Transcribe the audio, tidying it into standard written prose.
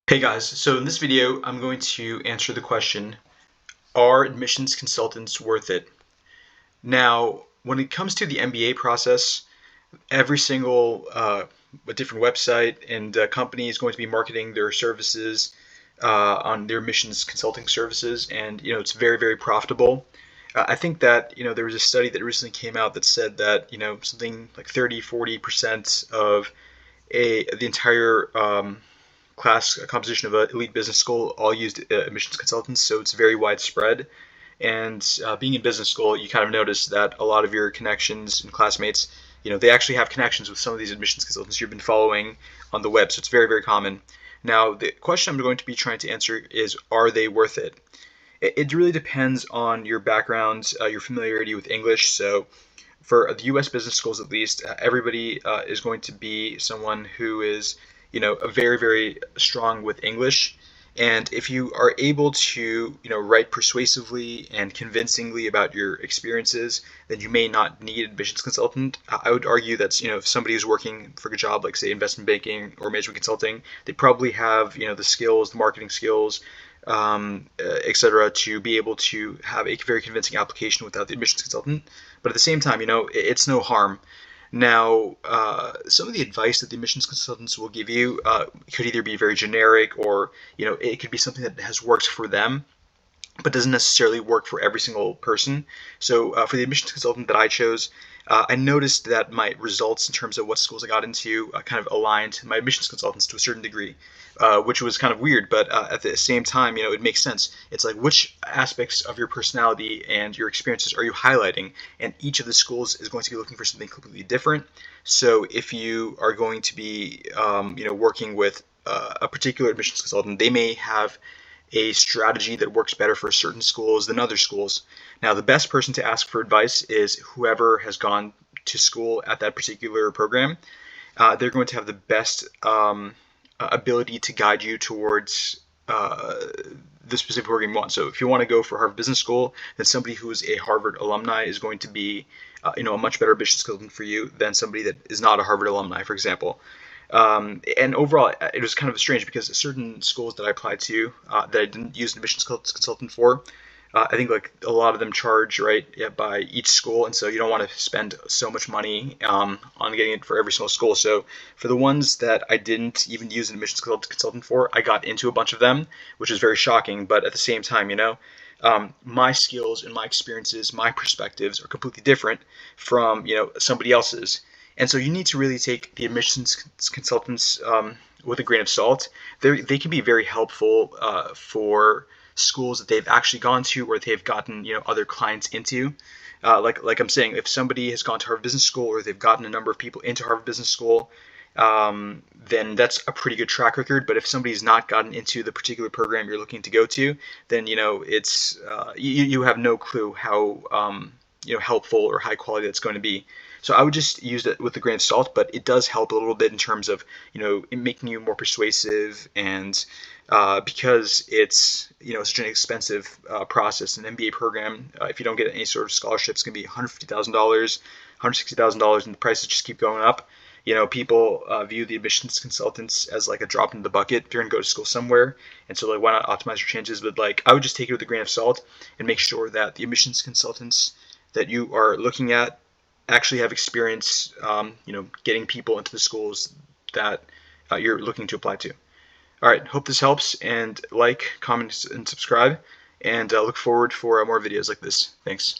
Hey guys, so in this video I'm going to answer the question, are admissions consultants worth it? Now, when it comes to the MBA process, every single different website and company is going to be marketing their services on their admissions consulting services, and it's very, very profitable. I think that there was a study that recently came out that said that something like 30-40% of the entire class composition of an elite business school all used admissions consultants, so it's very widespread. And being in business school, you kind of notice that a lot of your connections and classmates, they actually have connections with some of these admissions consultants you've been following on the web, so it's very, very common. Now, the question I'm going to be trying to answer is, are they worth it? It really depends on your background, your familiarity with English. So for the U.S. business schools, at least, everybody is going to be someone who is, very, very strong with English. And if you are able to, write persuasively and convincingly about your experiences, then you may not need an admissions consultant. I would argue that, if somebody is working for a job like, say, investment banking or management consulting, they probably have, the skills, the marketing skills, etc., to be able to have a very convincing application without the admissions consultant. But at the same time, it's no harm. Now, some of the advice that the admissions consultants will give you could either be very generic, or it could be something that has worked for them but doesn't necessarily work for every single person. So for the admissions consultant that I chose, I noticed that my results in terms of what schools I got into kind of aligned my admissions consultants to a certain degree, which was kind of weird, but at the same time, it makes sense. It's like, which aspects of your personality and your experiences are you highlighting? And each of the schools is going to be looking for something completely different. So if you are going to be, working with a particular admissions consultant, they may have a strategy that works better for certain schools than other schools. Now, the best person to ask for advice is whoever has gone to school at that particular program. They're going to have the best ability to guide you towards the specific program you want. So if you want to go for Harvard Business School, then somebody who is a Harvard alumni is going to be, a much better business consultant for you than somebody that is not a Harvard alumni, for example. And overall, it was kind of strange because certain schools that I applied to that I didn't use an admissions consultant for, I think like a lot of them charge, right, yeah, by each school, and so you don't want to spend so much money on getting it for every single school. So for the ones that I didn't even use an admissions consultant for, I got into a bunch of them, which is very shocking. But at the same time, my skills and my experiences, my perspectives are completely different from somebody else's. And so you need to really take the admissions consultants with a grain of salt. They can be very helpful for schools that they've actually gone to, or they've gotten other clients into. Like I'm saying, if somebody has gone to Harvard Business School, or they've gotten a number of people into Harvard Business School, then that's a pretty good track record. But if somebody's not gotten into the particular program you're looking to go to, then it's you have no clue how helpful or high quality that's going to be. So I would just use it with a grain of salt, but it does help a little bit in terms of making you more persuasive, and because it's such an expensive process. An MBA program, if you don't get any sort of scholarship, it's going to be $150,000, $160,000, and the prices just keep going up. People view the admissions consultants as like a drop in the bucket if you're going to go to school somewhere, and so like, why not optimize your chances? But like, I would just take it with a grain of salt and make sure that the admissions consultants that you are looking at actually have experience, getting people into the schools that you're looking to apply to. All right, hope this helps, and like, comment, and subscribe, and look forward for more videos like this. Thanks.